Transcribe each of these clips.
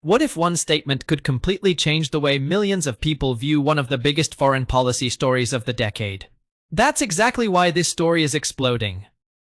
What if one statement could completely change the way millions of people view one of the biggest foreign policy stories of the decade? That's exactly why this story is exploding.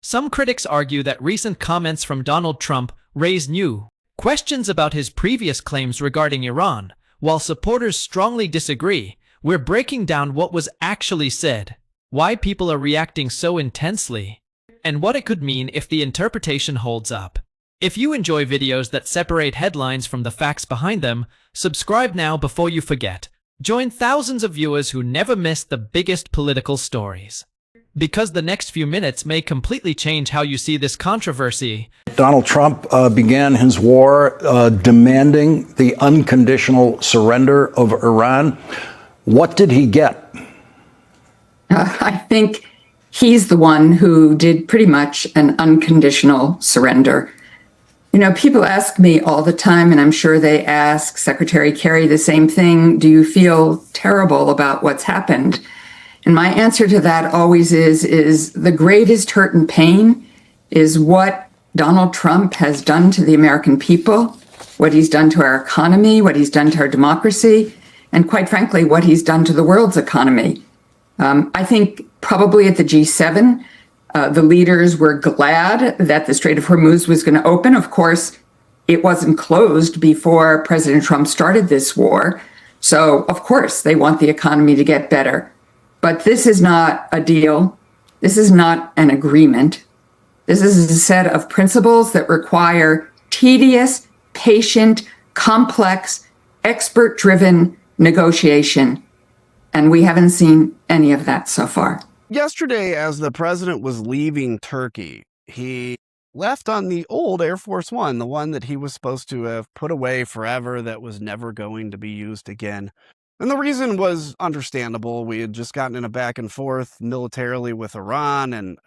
Some critics argue that recent comments from Donald Trump raise new questions about his previous claims regarding Iran, while supporters strongly disagree. We're breaking down what was actually said, why people are reacting so intensely, and what it could mean if the interpretation holds up. If you enjoy videos that separate headlines from the facts behind them, subscribe now before you forget. Join thousands of viewers who never miss the biggest political stories. Because the next few minutes may completely change how you see this controversy. Donald Trump began his war demanding the unconditional surrender of Iran. What did he get? I think he's the one who did pretty much an unconditional surrender. You know, people ask me all the time, and I'm sure they ask Secretary Kerry the same thing, do you feel terrible about what's happened? And my answer to that always is the greatest hurt and pain is what Donald Trump has done to the American people, what he's done to our economy, what he's done to our democracy, and quite frankly, what he's done to the world's economy. I think probably at the G7, the leaders were glad that the Strait of Hormuz was going to open. Of course, it wasn't closed before President Trump started this war. So, of course, they want the economy to get better. But this is not a deal. This is not an agreement. This is a set of principles that require tedious, patient, complex, expert-driven negotiation. And we haven't seen any of that so far. Yesterday, as the president was leaving Turkey, he left on the old Air Force One, the one that he was supposed to have put away forever, that was never going to be used again. And the reason was understandable. We had just gotten in a back and forth militarily with Iran, and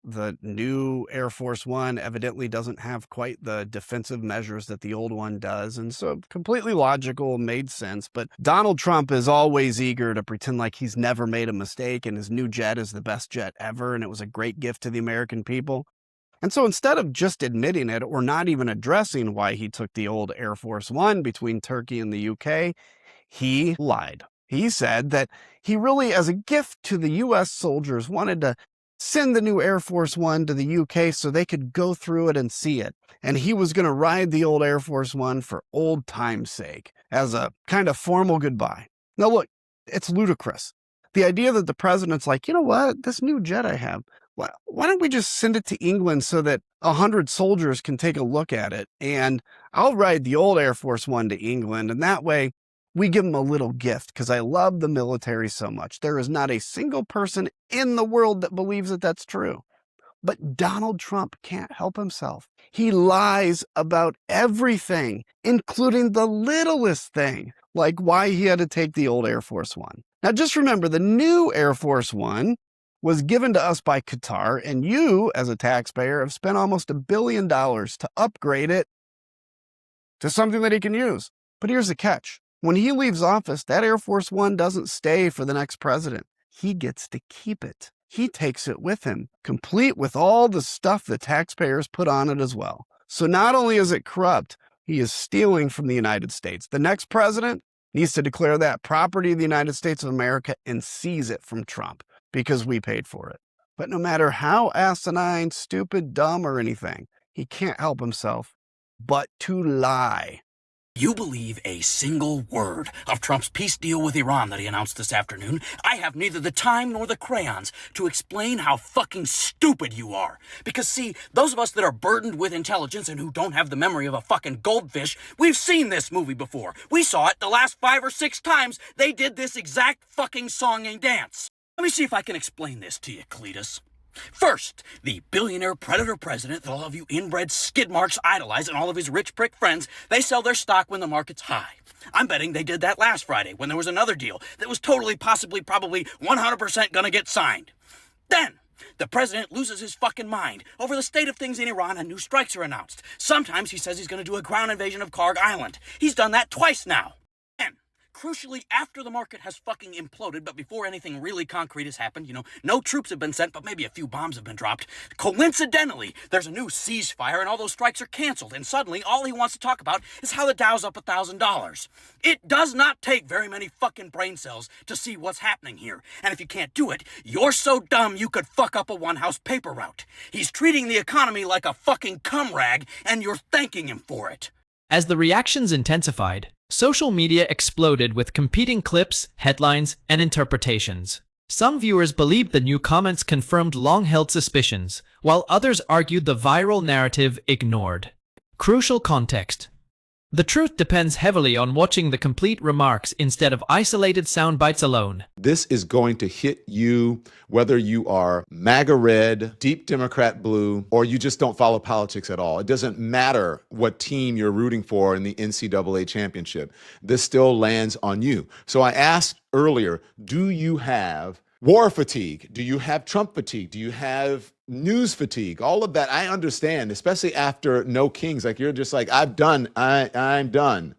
the new Air Force One evidently doesn't have quite the defensive measures that the old one does. And so completely logical, made sense. But Donald Trump is always eager to pretend like he's never made a mistake and his new jet is the best jet ever and it was a great gift to the American people. And so instead of just admitting it or not even addressing why he took the old Air Force One between Turkey and the UK, he lied. He said that he really, as a gift to the U.S. soldiers, wanted to send the new Air Force One to the UK so they could go through it and see it. And he was going to ride the old Air Force One for old time's sake, as a kind of formal goodbye. Now look, it's ludicrous. The idea that the president's like, you know what, this new jet I have, why don't we just send it to England so that 100 soldiers can take a look at it, and I'll ride the old Air Force One to England, and that way we give them a little gift, because I love the military so much. There is not a single person in the world that believes that that's true. But Donald Trump can't help himself. He lies about everything, including the littlest thing, like why he had to take the old Air Force One. Now, just remember, the new Air Force One was given to us by Qatar, and you, as a taxpayer, have spent almost $1 billion to upgrade it to something that he can use. But here's the catch. When he leaves office, that Air Force One doesn't stay for the next president. He gets to keep it. He takes it with him, complete with all the stuff the taxpayers put on it as well. So not only is it corrupt, he is stealing from the United States. The next president needs to declare that property of the United States of America and seize it from Trump, because we paid for it. But no matter how asinine, stupid, dumb, or anything, he can't help himself but to lie. You believe a single word of Trump's peace deal with Iran that he announced this afternoon. I have neither the time nor the crayons to explain how fucking stupid you are. Because see, those of us that are burdened with intelligence and who don't have the memory of a fucking goldfish, we've seen this movie before. We saw it the last 5 or 6 times they did this exact fucking song and dance. Let me see if I can explain this to you, Cletus. First, the billionaire predator president that all of you inbred skid marks idolize and all of his rich prick friends, they sell their stock when the market's high. I'm betting they did that last Friday when there was another deal that was totally, possibly, probably 100% gonna get signed. Then, the president loses his fucking mind over the state of things in Iran and new strikes are announced. Sometimes he says he's gonna do a ground invasion of Karg Island. He's done that twice now. Crucially, after the market has fucking imploded, but before anything really concrete has happened, no troops have been sent, but maybe a few bombs have been dropped. Coincidentally, there's a new ceasefire and all those strikes are canceled, and suddenly all he wants to talk about is how the Dow's up $1,000. It does not take very many fucking brain cells to see what's happening here, and if you can't do it, you're so dumb you could fuck up a one-house paper route. He's treating the economy like a fucking cum rag, and you're thanking him for it. As the reactions intensified, social media exploded with competing clips, headlines, and interpretations. Some viewers believed the new comments confirmed long-held suspicions, while others argued the viral narrative ignored crucial context. The truth depends heavily on watching the complete remarks instead of isolated sound bites alone. This is going to hit you whether you are MAGA red, deep Democrat blue, or you just don't follow politics at all. It doesn't matter what team you're rooting for in the NCAA championship. This still lands on you. So I asked earlier, do you have war fatigue? Do you have Trump fatigue? Do you have news fatigue? All of that I understand, especially after No Kings. Like, you're just like, I'm done.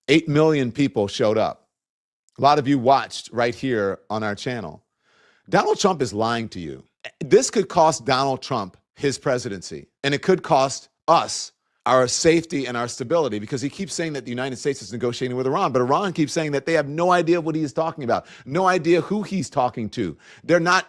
8 million people showed up. A lot of you watched right here on our channel. Donald Trump is lying to you. This could cost Donald Trump his presidency, and it could cost us our safety and our stability, because he keeps saying that the United States is negotiating with Iran, but Iran keeps saying that they have no idea what he is talking about, no idea who he's talking to. They're not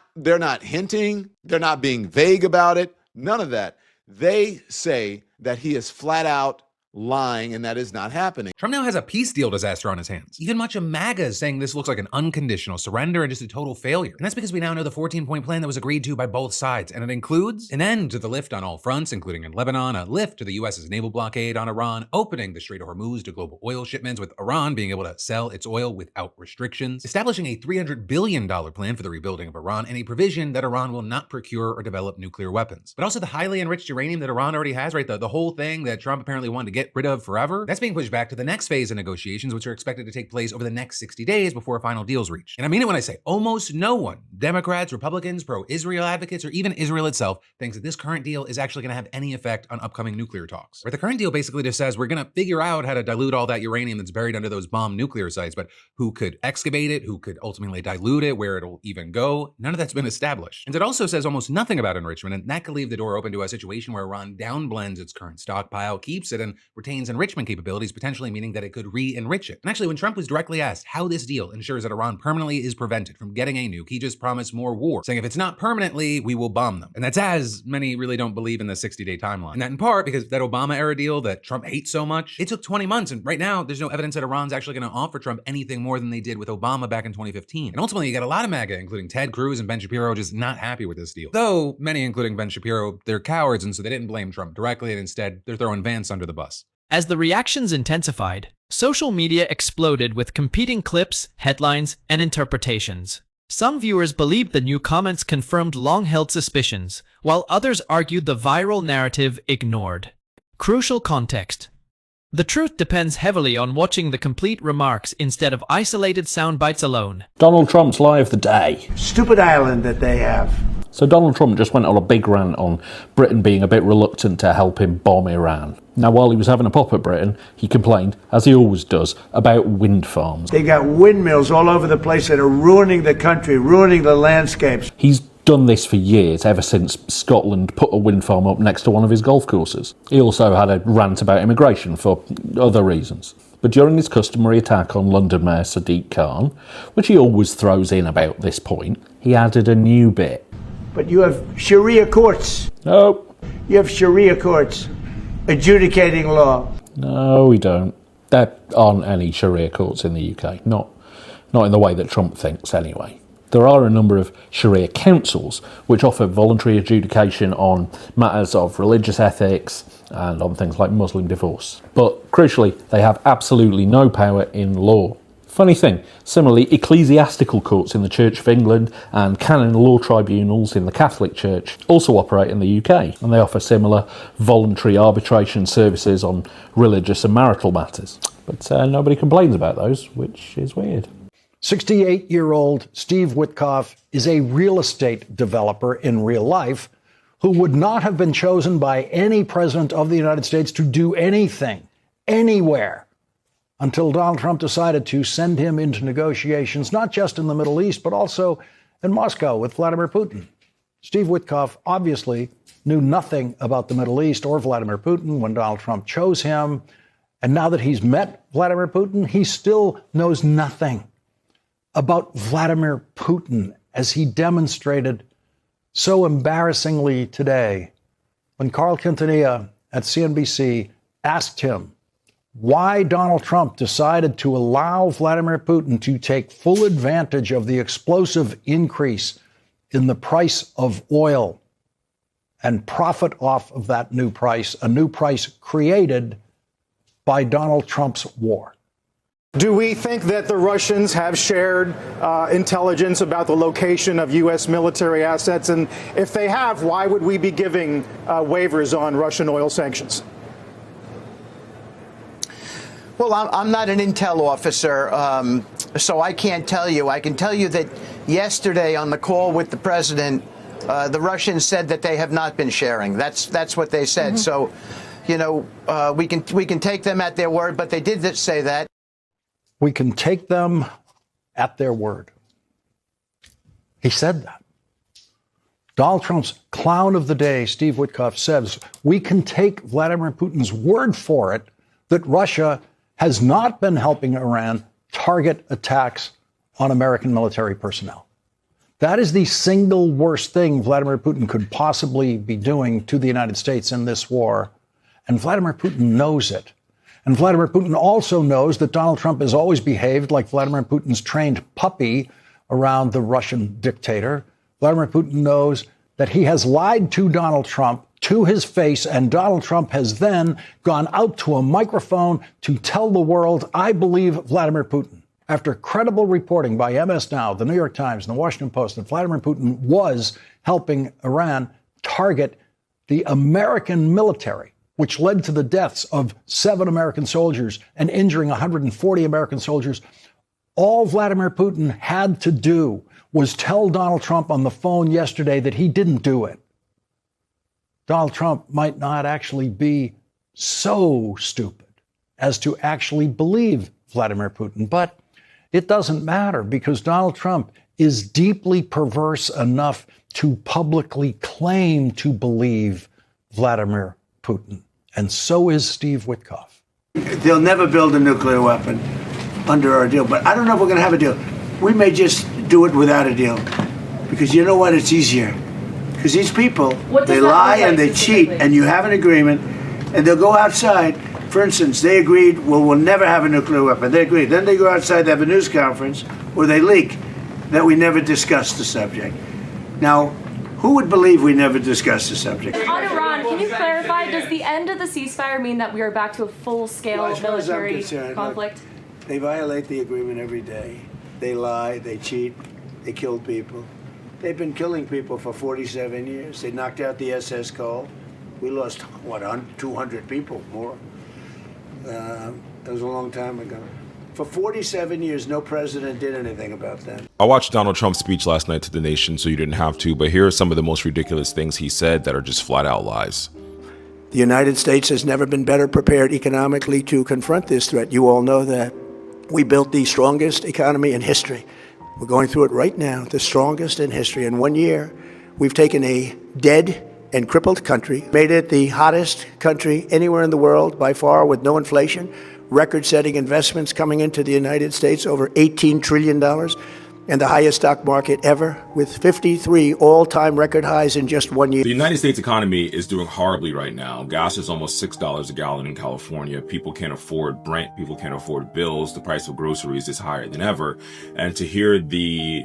hinting, they're not being vague about it, none of that. They say that he is flat out lying, and that is not happening. Trump now has a peace deal disaster on his hands. Even much of MAGA is saying this looks like an unconditional surrender and just a total failure. And that's because we now know the 14-point plan that was agreed to by both sides. And it includes an end to the lift on all fronts, including in Lebanon, a lift to the US's naval blockade on Iran, opening the Strait of Hormuz to global oil shipments, with Iran being able to sell its oil without restrictions, establishing a $300 billion plan for the rebuilding of Iran, and a provision that Iran will not procure or develop nuclear weapons. But also the highly enriched uranium that Iran already has, right? The whole thing that Trump apparently wanted to get rid of forever, that's being pushed back to the next phase of negotiations, which are expected to take place over the next 60 days before a final deal is reached. And I mean it when I say almost no one, Democrats, Republicans, pro-Israel advocates, or even Israel itself, thinks that this current deal is actually going to have any effect on upcoming nuclear talks. Where the current deal basically just says we're going to figure out how to dilute all that uranium that's buried under those bomb nuclear sites, but who could excavate it, who could ultimately dilute it, where it'll even go, none of that's been established. And it also says almost nothing about enrichment, and that could leave the door open to a situation where Iran downblends its current stockpile, keeps it, and retains enrichment capabilities, potentially meaning that it could re-enrich it. And actually, when Trump was directly asked how this deal ensures that Iran permanently is prevented from getting a nuke, he just promised more war, saying if it's not permanently, we will bomb them. And that's as many really don't believe in the 60-day timeline. And that in part because that Obama-era deal that Trump hates so much, it took 20 months, and right now, there's no evidence that Iran's actually going to offer Trump anything more than they did with Obama back in 2015. And ultimately, you got a lot of MAGA, including Ted Cruz and Ben Shapiro, just not happy with this deal. Though, many, including Ben Shapiro, they're cowards, and so they didn't blame Trump directly, and instead, they're throwing Vance under the bus. As the reactions intensified, social media exploded with competing clips, headlines, and interpretations. Some viewers believed the new comments confirmed long-held suspicions, while others argued the viral narrative ignored crucial context. The truth depends heavily on watching the complete remarks instead of isolated sound bites alone. Donald Trump's lie of the day. Stupid island that they have. So Donald Trump just went on a big rant on Britain being a bit reluctant to help him bomb Iran. Now, while he was having a pop at Britain, he complained, as he always does, about wind farms. They got windmills all over the place that are ruining the country, ruining the landscapes. He's done this for years, ever since Scotland put a wind farm up next to one of his golf courses. He also had a rant about immigration for other reasons. But during his customary attack on London Mayor Sadiq Khan, which he always throws in about this point, he added a new bit. But you have Sharia courts. No. You have Sharia courts adjudicating law. No, we don't. There aren't any Sharia courts in the UK. Not in the way that Trump thinks, anyway. There are a number of Sharia councils which offer voluntary adjudication on matters of religious ethics and on things like Muslim divorce. But crucially, they have absolutely no power in law. Funny thing, similarly, ecclesiastical courts in the Church of England and canon law tribunals in the Catholic Church also operate in the UK, and they offer similar voluntary arbitration services on religious and marital matters. But nobody complains about those, which is weird. 68-year-old Steve Witkoff is a real estate developer in real life who would not have been chosen by any president of the United States to do anything, anywhere, until Donald Trump decided to send him into negotiations, not just in the Middle East, but also in Moscow with Vladimir Putin. Steve Witkoff obviously knew nothing about the Middle East or Vladimir Putin when Donald Trump chose him. And now that he's met Vladimir Putin, he still knows nothing about Vladimir Putin, as he demonstrated so embarrassingly today when Carl Quintanilla at CNBC asked him why Donald Trump decided to allow Vladimir Putin to take full advantage of the explosive increase in the price of oil and profit off of that new price, a new price created by Donald Trump's war. Do we think that the Russians have shared intelligence about the location of U.S. military assets? And if they have, why would we be giving waivers on Russian oil sanctions? Well, I'm not an intel officer, so I can't tell you. I can tell you that yesterday on the call with the president, the Russians said that they have not been sharing. That's what they said. So, you know, we can take them at their word, but they did say that. We can take them at their word. He said that. Donald Trump's clown of the day, Steve Witkoff, says we can take Vladimir Putin's word for it that Russia has not been helping Iran target attacks on American military personnel. That is the single worst thing Vladimir Putin could possibly be doing to the United States in this war. And Vladimir Putin knows it. And Vladimir Putin also knows that Donald Trump has always behaved like Vladimir Putin's trained puppy around the Russian dictator. Vladimir Putin knows that he has lied to Donald Trump to his face, and Donald Trump has then gone out to a microphone to tell the world, I believe Vladimir Putin. After credible reporting by MS Now, the New York Times, and the Washington Post that Vladimir Putin was helping Iran target the American military, which led to the deaths of 7 American soldiers and injuring 140 American soldiers, all Vladimir Putin had to do was tell Donald Trump on the phone yesterday that he didn't do it. Donald Trump might not actually be so stupid as to actually believe Vladimir Putin, but it doesn't matter because Donald Trump is deeply perverse enough to publicly claim to believe Vladimir Putin. And so is Steve Witkoff. They'll never build a nuclear weapon under our deal, but I don't know if we're going to have a deal. We may just do it without a deal because you know what? It's easier. Because these people, they lie and they cheat, and you have an agreement, and they'll go outside. For instance, they agreed, well, we'll never have a nuclear weapon. They agreed. Then they go outside, they have a news conference where they leak that we never discussed the subject. Now, who would believe we never discussed the subject? On Iran, can you clarify, does the end of the ceasefire mean that we are back to a full-scale military conflict? Look, they violate the agreement every day. They lie, they cheat, they kill people. They've been killing people for 47 years. They knocked out the SS Cole. We lost, 200 people more. That was a long time ago. For 47 years, no president did anything about that. I watched Donald Trump's speech last night to the nation, so you didn't have to, but here are some of the most ridiculous things he said that are just flat out lies. The United States has never been better prepared economically to confront this threat. You all know that. We built the strongest economy in history. We're going through it right now, the strongest in history. In 1 year, we've taken a dead and crippled country, made it the hottest country anywhere in the world by far with no inflation, record-setting investments coming into the United States, over $18 trillion, and the highest stock market ever, with 53 all-time record highs in just 1 year. The United States economy is doing horribly right now. Gas is almost $6 a gallon in California. People can't afford rent. People can't afford bills. The price of groceries is higher than ever. And to hear the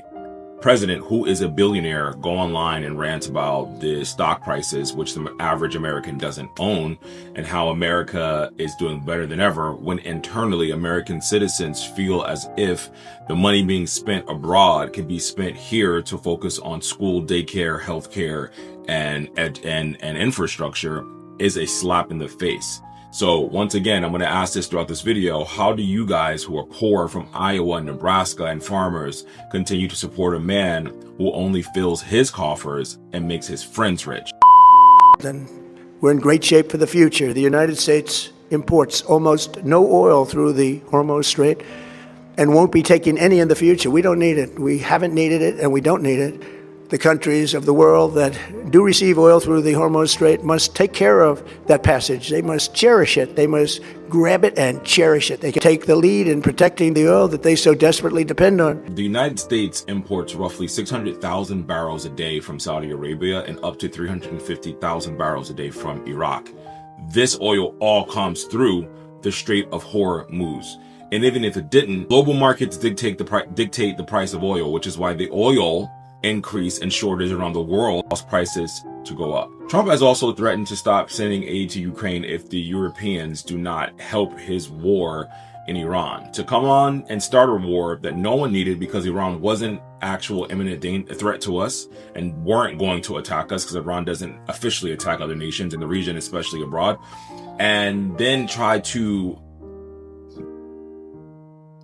president, who is a billionaire, go online and rant about the stock prices, which the average American doesn't own, and how America is doing better than ever, when internally American citizens feel as if the money being spent abroad can be spent here to focus on school, daycare, healthcare, and infrastructure, is a slap in the face. So once again, I'm going to ask this throughout this video. How do you guys who are poor from Iowa, Nebraska, and farmers continue to support a man who only fills his coffers and makes his friends rich? Then we're in great shape for the future. The United States imports almost no oil through the Hormuz Strait and won't be taking any in the future. We don't need it. We haven't needed it, and we don't need it. The countries of the world that do receive oil through the Hormuz Strait must take care of that passage. They must cherish it. They must grab it and cherish it. They can take the lead in protecting the oil that they so desperately depend on. The United States imports roughly 600,000 barrels a day from Saudi Arabia and up to 350,000 barrels a day from Iraq. This oil all comes through the Strait of Hormuz. And even if it didn't, global markets dictate the price of oil, which is why the oil increase and shortage around the world caused prices to go up. Trump has also threatened to stop sending aid to Ukraine if the Europeans do not help his war in Iran. To come on and start a war that no one needed because Iran wasn't actual imminent threat to us and weren't going to attack us because Iran doesn't officially attack other nations in the region, especially abroad, and then try to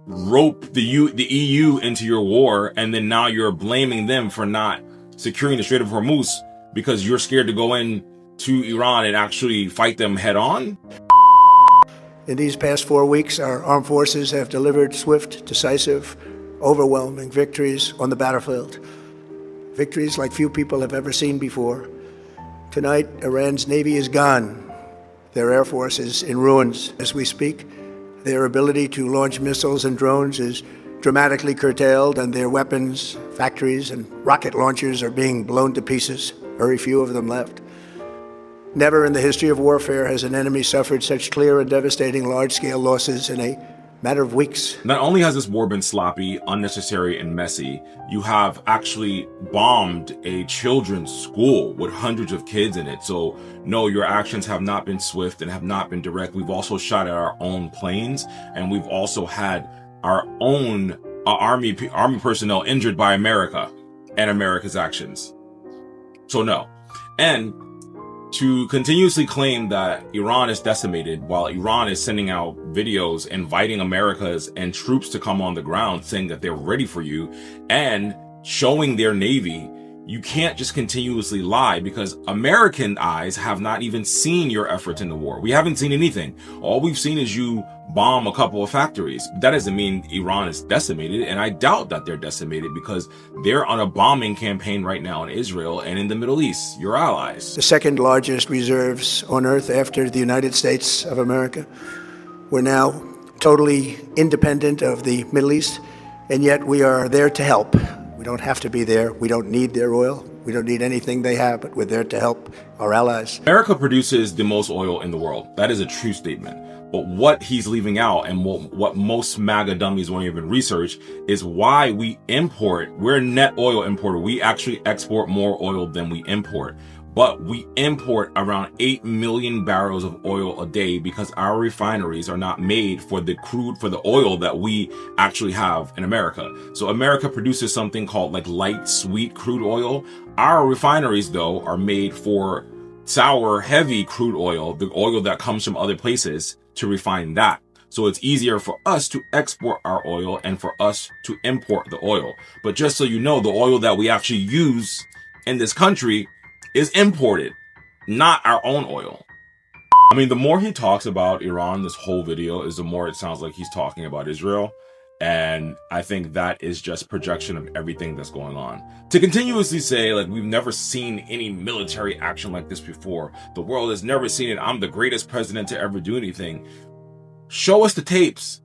rope the EU into your war, and then now you're blaming them for not securing the Strait of Hormuz because you're scared to go in to Iran and actually fight them head on? In these past 4 weeks, our armed forces have delivered swift, decisive, overwhelming victories on the battlefield. Victories like few people have ever seen before. Tonight, Iran's Navy is gone. Their Air Force is in ruins as we speak. Their ability to launch missiles and drones is dramatically curtailed, and their weapons, factories, and rocket launchers are being blown to pieces. Very few of them left. Never in the history of warfare has an enemy suffered such clear and devastating large-scale losses in a matter of weeks. Not only has this war been sloppy, unnecessary, and messy, you have actually bombed a children's school with hundreds of kids in it. So no, your actions have not been swift and have not been direct. We've also shot at our own planes, and we've also had our own army personnel injured by America and America's actions. So no. And to continuously claim that Iran is decimated while Iran is sending out videos inviting Americas and troops to come on the ground saying that they're ready for you and showing their Navy, you can't just continuously lie because American eyes have not even seen your efforts in the war. We haven't seen anything. All we've seen is you bomb a couple of factories. That doesn't mean Iran is decimated, and I doubt that they're decimated because they're on a bombing campaign right now in Israel and in the Middle East, your allies. The second largest reserves on Earth after the United States of America. We're now totally independent of the Middle East, and yet we are there to help. We don't have to be there. We don't need their oil. We don't need anything they have, but we're there to help our allies. America produces the most oil in the world. That is a true statement. But what he's leaving out and what most MAGA dummies won't even research is why we import. We're a net oil importer. We actually export more oil than we import. But we import around 8 million barrels of oil a day because our refineries are not made for the oil that we actually have in America. So America produces something called like light sweet crude oil. Our refineries though are made for sour heavy crude oil, the oil that comes from other places, to refine that. So it's easier for us to export our oil and for us to import the oil. But just so you know, the oil that we actually use in this country is imported, not our own oil. I mean, the more he talks about Iran, this whole video, is the more it sounds like he's talking about Israel. And I think that is just projection of everything that's going on. To continuously say, like, we've never seen any military action like this before. The world has never seen it. I'm the greatest president to ever do anything. Show us the tapes.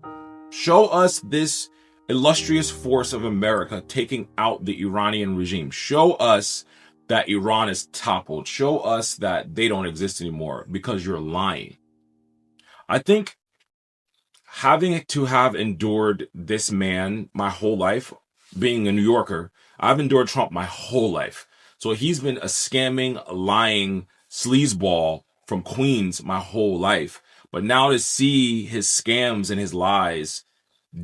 Show us this illustrious force of America taking out the Iranian regime. Show us that Iran is toppled. Show us that they don't exist anymore because you're lying. I think having to have endured this man my whole life, being a New Yorker, I've endured Trump my whole life. So he's been a scamming, lying sleazeball from Queens my whole life. But now to see his scams and his lies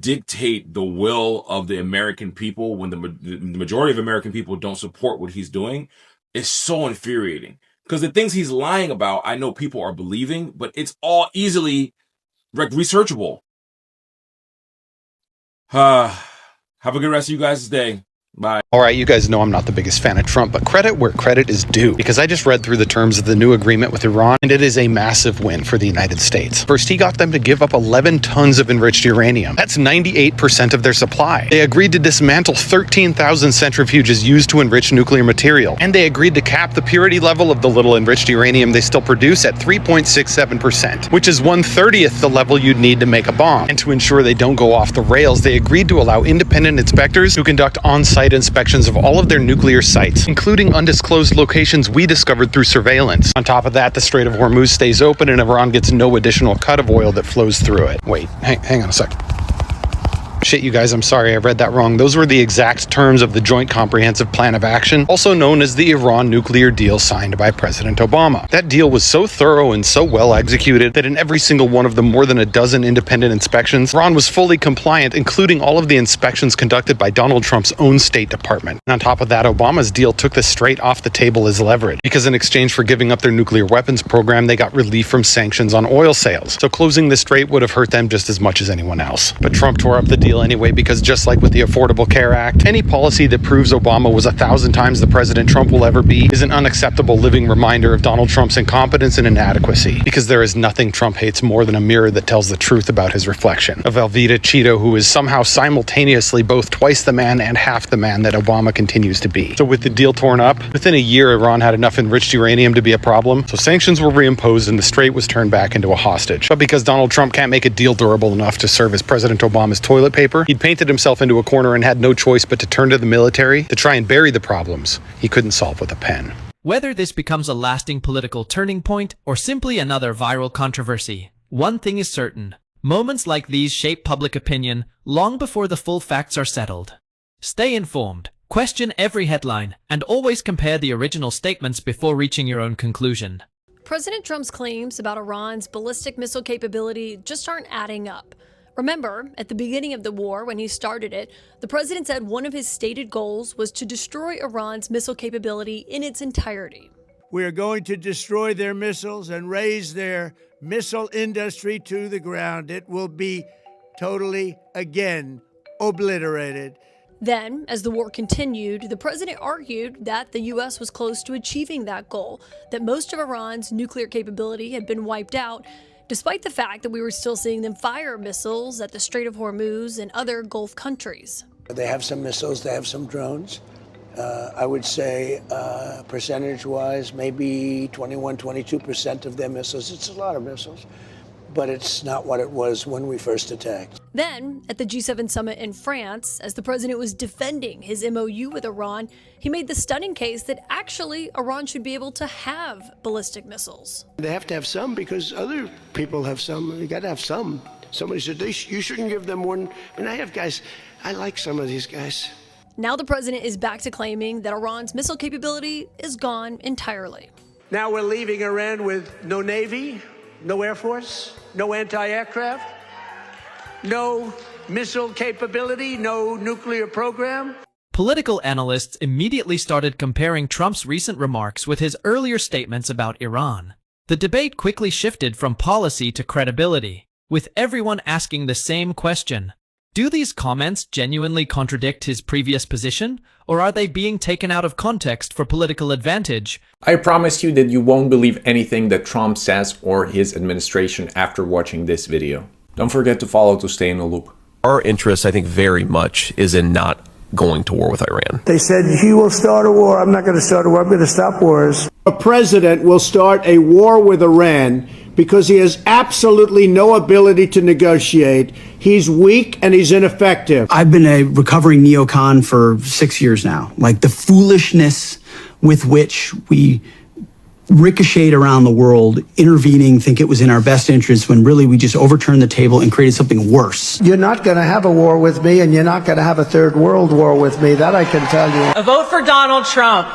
dictate the will of the American people when the majority of American people don't support what he's doing is so infuriating. Because the things he's lying about, I know people are believing, but it's all easily researchable. Have a good rest of you guys' day. Bye. All right, you guys know I'm not the biggest fan of Trump, but credit where credit is due, because I just read through the terms of the new agreement with Iran, and it is a massive win for the United States. First, he got them to give up 11 tons of enriched uranium. That's 98% of their supply. They agreed to dismantle 13,000 centrifuges used to enrich nuclear material, and they agreed to cap the purity level of the little enriched uranium they still produce at 3.67%, which is 1/30th the level you'd need to make a bomb. And to ensure they don't go off the rails, they agreed to allow independent inspectors to conduct on-site inspections of all of their nuclear sites, including undisclosed locations we discovered through surveillance. On top of that, the Strait of Hormuz stays open and Iran gets no additional cut of oil that flows through it. Wait, hang on a second. Shit, you guys, I'm sorry, I read that wrong. Those were the exact terms of the Joint Comprehensive Plan of Action, also known as the Iran nuclear deal signed by President Obama. That deal was so thorough and so well executed that in every single one of the more than a dozen independent inspections, Iran was fully compliant, including all of the inspections conducted by Donald Trump's own State Department. And on top of that, Obama's deal took the Strait off the table as leverage, because in exchange for giving up their nuclear weapons program, they got relief from sanctions on oil sales. So closing the Strait would have hurt them just as much as anyone else. But Trump tore up the deal anyway, because just like with the Affordable Care Act, any policy that proves Obama was 1,000 times the president Trump will ever be is an unacceptable living reminder of Donald Trump's incompetence and inadequacy, because there is nothing Trump hates more than a mirror that tells the truth about his reflection. A Velveeta Cheeto who is somehow simultaneously both twice the man and half the man that Obama continues to be. So with the deal torn up, within a year Iran had enough enriched uranium to be a problem, so sanctions were reimposed and the Strait was turned back into a hostage. But because Donald Trump can't make a deal durable enough to serve as President Obama's toilet paper, he painted himself into a corner and had no choice but to turn to the military to try and bury the problems he couldn't solve with a pen. Whether this becomes a lasting political turning point or simply another viral controversy, one thing is certain: moments like these shape public opinion long before the full facts are settled. Stay informed, question every headline, and always compare the original statements before reaching your own conclusion. President Trump's claims about Iran's ballistic missile capability just aren't adding up. Remember, at the beginning of the war, when he started it, the president said one of his stated goals was to destroy Iran's missile capability in its entirety. We are going to destroy their missiles and raise their missile industry to the ground. It will be totally, again, obliterated. Then, as the war continued, the president argued that the U.S. was close to achieving that goal, that most of Iran's nuclear capability had been wiped out, despite the fact that we were still seeing them fire missiles at the Strait of Hormuz and other Gulf countries. They have some missiles, they have some drones. I would say percentage-wise, maybe 21, 22% of their missiles. It's a lot of missiles, but it's not what it was when we first attacked. Then, at the G7 summit in France, as the president was defending his MOU with Iran, he made the stunning case that actually Iran should be able to have ballistic missiles. They have to have some because other people have some. You got to have some. Somebody said, you shouldn't give them one. And I have guys, I like some of these guys. Now the president is back to claiming that Iran's missile capability is gone entirely. Now we're leaving Iran with no Navy, no Air Force, no anti-aircraft, no missile capability, no nuclear program. Political analysts immediately started comparing Trump's recent remarks with his earlier statements about Iran. The debate quickly shifted from policy to credibility, with everyone asking the same question: do these comments genuinely contradict his previous position, or are they being taken out of context for political advantage? I promise you that you won't believe anything that Trump says or his administration after watching this video. Don't forget to follow to stay in the loop. Our interest, I think, very much is in not going to war with Iran. They said, he will start a war. I'm not going to start a war. I'm going to stop wars. A president will start a war with Iran because he has absolutely no ability to negotiate. He's weak and he's ineffective. I've been a recovering neocon for 6 years now. Like the foolishness with which we ricocheted around the world, intervening, think it was in our best interest, when really we just overturned the table and created something worse. You're not going to have a war with me, and you're not going to have a third world war with me. That I can tell you. A vote for Donald Trump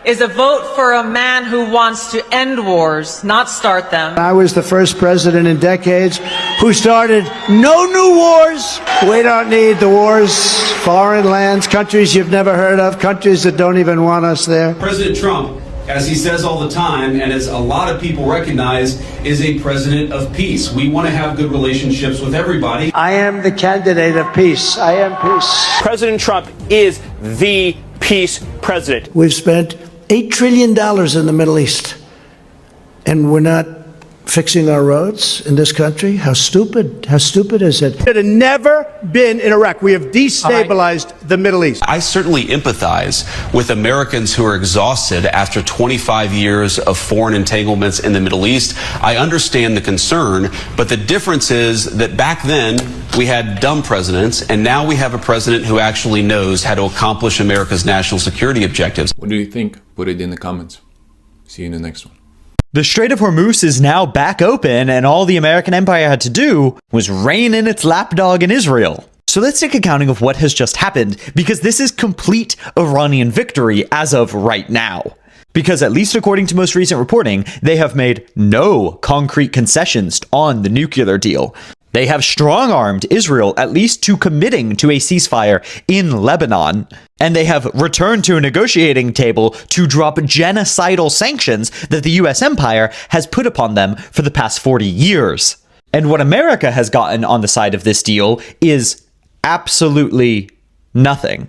is a vote for a man who wants to end wars, not start them. I was the first president in decades who started no new wars. We don't need the wars. Foreign lands, countries you've never heard of, countries that don't even want us there. President Trump, as he says all the time, and as a lot of people recognize, is a president of peace. We want to have good relationships with everybody. I am the candidate of peace. I am peace. President Trump is the peace president. We've spent $8 trillion in the Middle East, and we're not fixing our roads in this country. How stupid is it? It had never been in Iraq. We have destabilized the Middle East. I certainly empathize with Americans who are exhausted after 25 years of foreign entanglements in the Middle East. I understand the concern, but the difference is that back then we had dumb presidents, and now we have a president who actually knows how to accomplish America's national security objectives. What do you think? Put it in the comments. See you in the next one. The Strait of Hormuz is now back open, and all the American empire had to do was rein in its lapdog in Israel. So let's take accounting of what has just happened, because this is complete Iranian victory as of right now. Because at least according to most recent reporting, they have made no concrete concessions on the nuclear deal. They have strong-armed Israel at least to committing to a ceasefire in Lebanon. And they have returned to a negotiating table to drop genocidal sanctions that the US empire has put upon them for the past 40 years. And what America has gotten on the side of this deal is absolutely nothing.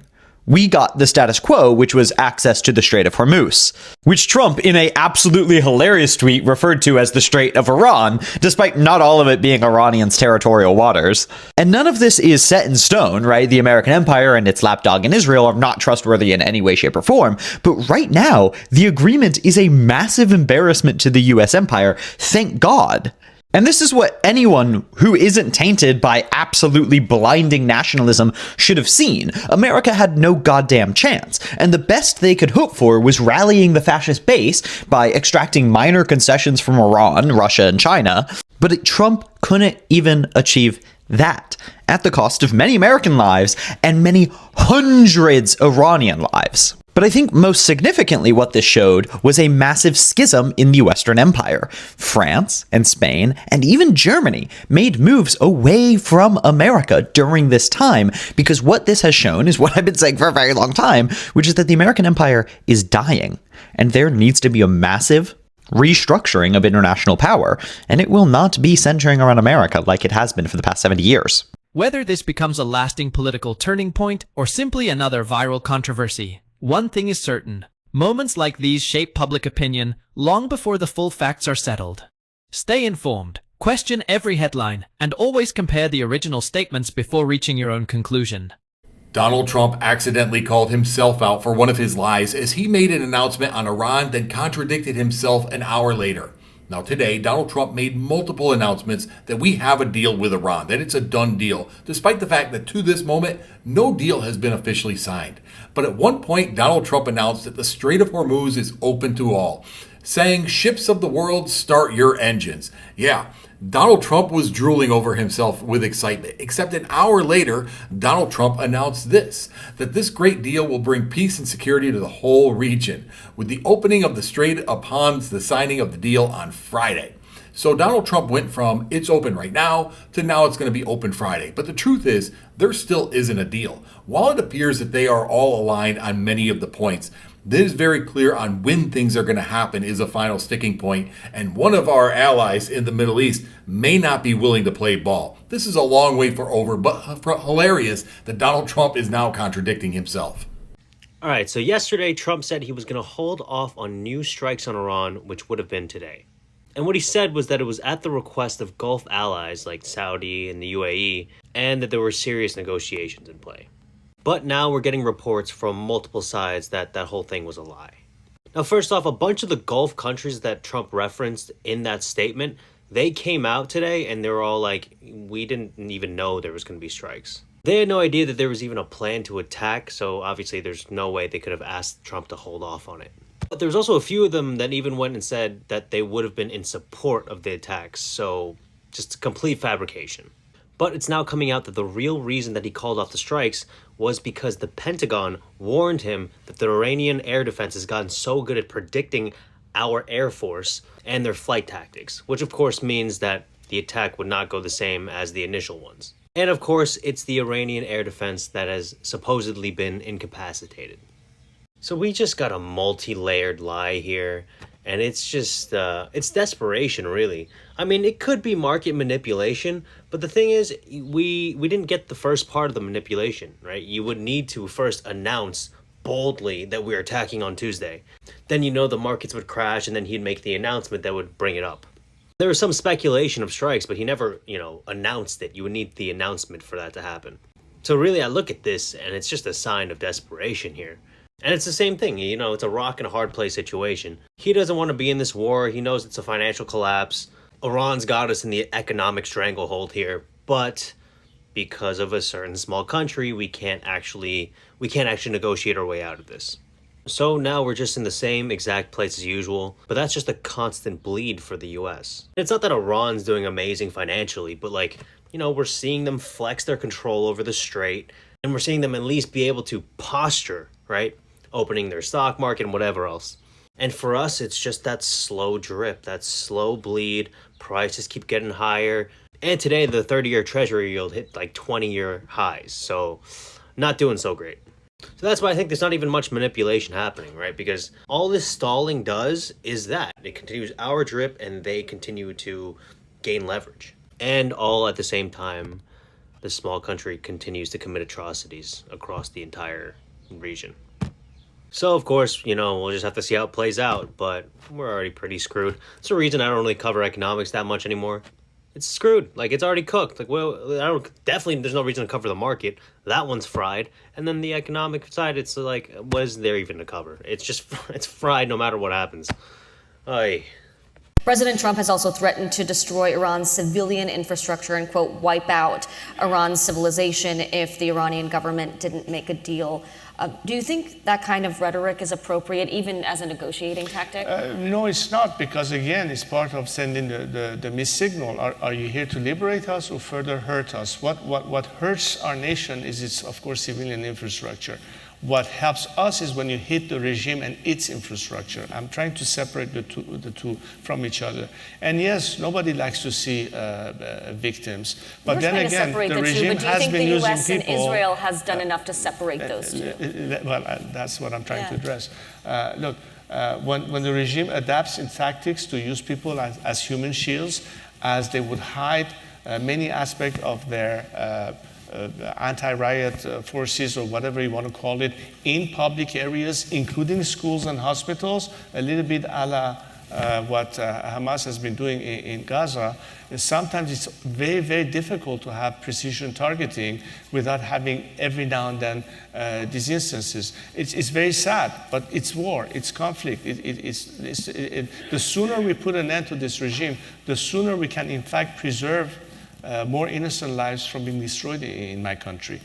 We got the status quo, which was access to the Strait of Hormuz, which Trump, in a absolutely hilarious tweet, referred to as the Strait of Iran, despite not all of it being Iranian's territorial waters. And none of this is set in stone, right? The American empire and its lapdog in Israel are not trustworthy in any way, shape, or form. But right now, the agreement is a massive embarrassment to the US empire. Thank God. And this is what anyone who isn't tainted by absolutely blinding nationalism should have seen. America had no goddamn chance, and the best they could hope for was rallying the fascist base by extracting minor concessions from Iran, Russia, and China. But Trump couldn't even achieve that, at the cost of many American lives and many hundreds of Iranian lives. But I think most significantly what this showed was a massive schism in the Western Empire. France and Spain and even Germany made moves away from America during this time, because what this has shown is what I've been saying for a very long time, which is that the American empire is dying, and there needs to be a massive restructuring of international power, and it will not be centering around America like it has been for the past 70 years. Whether this becomes a lasting political turning point or simply another viral controversy, one thing is certain: moments like these shape public opinion long before the full facts are settled. Stay informed, question every headline, and always compare the original statements before reaching your own conclusion. Donald Trump accidentally called himself out for one of his lies as he made an announcement on Iran, then contradicted himself an hour later. Now today, Donald Trump made multiple announcements that we have a deal with Iran, that it's a done deal, despite the fact that to this moment, no deal has been officially signed. But at one point, Donald Trump announced that the Strait of Hormuz is open to all, saying, "Ships of the world, start your engines." Yeah, Donald Trump was drooling over himself with excitement, except an hour later, Donald Trump announced this, that this great deal will bring peace and security to the whole region, with the opening of the strait upon the signing of the deal on Friday. So Donald Trump went from "it's open right now" to "now it's going to be open Friday." But the truth is, there still isn't a deal. While it appears that they are all aligned on many of the points, it is very clear on when things are going to happen is a final sticking point, and one of our allies in the Middle East may not be willing to play ball. This is a long way for over, but hilarious that Donald Trump is now contradicting himself. All right, so yesterday Trump said he was going to hold off on new strikes on Iran, which would have been today. And what he said was that it was at the request of Gulf allies like Saudi and the UAE, and that there were serious negotiations in play. But now we're getting reports from multiple sides that that whole thing was a lie. Now, first off, a bunch of the Gulf countries that Trump referenced in that statement, they came out today and they were all like, we didn't even know there was going to be strikes. They had no idea that there was even a plan to attack, so obviously there's no way they could have asked Trump to hold off on it. But there's also a few of them that even went and said that they would have been in support of the attacks, so just complete fabrication. But it's now coming out that the real reason that he called off the strikes was because the Pentagon warned him that the Iranian air defense has gotten so good at predicting our Air Force and their flight tactics, which of course means that the attack would not go the same as the initial ones. And of course, it's the Iranian air defense that has supposedly been incapacitated. So we just got a multi-layered lie here, And it's just, it's desperation, really. I mean, it could be market manipulation, but the thing is, we didn't get the first part of the manipulation, right? You would need to first announce boldly that we're attacking on Tuesday. Then the markets would crash, and then he'd make the announcement that would bring it up. There was some speculation of strikes, but he never, announced it. You would need the announcement for that to happen. So really, I look at this, and it's just a sign of desperation here. And it's the same thing, it's a rock and a hard place situation. He doesn't want to be in this war. He knows it's a financial collapse. Iran's got us in the economic stranglehold here, but because of a certain small country, we can't actually negotiate our way out of this. So now we're just in the same exact place as usual, but that's just a constant bleed for the US. It's not that Iran's doing amazing financially, but we're seeing them flex their control over the strait, and we're seeing them at least be able to posture, right? Opening their stock market and whatever else. And for us, it's just that slow drip, that slow bleed. Prices keep getting higher. And today, the 30-year treasury yield hit 20-year highs. So not doing so great. So that's why I think there's not even much manipulation happening, right? Because all this stalling does is that. It continues our drip, and they continue to gain leverage. And all at the same time, the small country continues to commit atrocities across the entire region. So, of course, we'll just have to see how it plays out, but we're already pretty screwed. That's the reason I don't really cover economics that much anymore. It's screwed. It's already cooked. There's no reason to cover the market. That one's fried. And then the economic side, it's what is there even to cover? It's fried no matter what happens. Ay. President Trump has also threatened to destroy Iran's civilian infrastructure and, quote, wipe out Iran's civilization if the Iranian government didn't make a deal. Do you think that kind of rhetoric is appropriate, even as a negotiating tactic? No, it's not, because, again, it's part of sending the missed signal. Are you here to liberate us or further hurt us? What hurts our nation is its, of course, civilian infrastructure. What helps us is when you hit the regime and its infrastructure. I'm trying to separate the two from each other. And yes, nobody likes to see victims. But then again, the regime has been using people. Do you think the US and Israel has done enough to separate those two? Well, that's what I'm trying to address. Look, when the regime adapts in tactics to use people as human shields, as they would hide many aspects of their anti-riot forces, or whatever you want to call it, in public areas, including schools and hospitals, a little bit a la what Hamas has been doing in Gaza. Sometimes it's very, very difficult to have precision targeting without having every now and then these instances. It's very sad, but it's war, it's conflict. The sooner we put an end to this regime, the sooner we can in fact preserve more innocent lives from being destroyed in my country.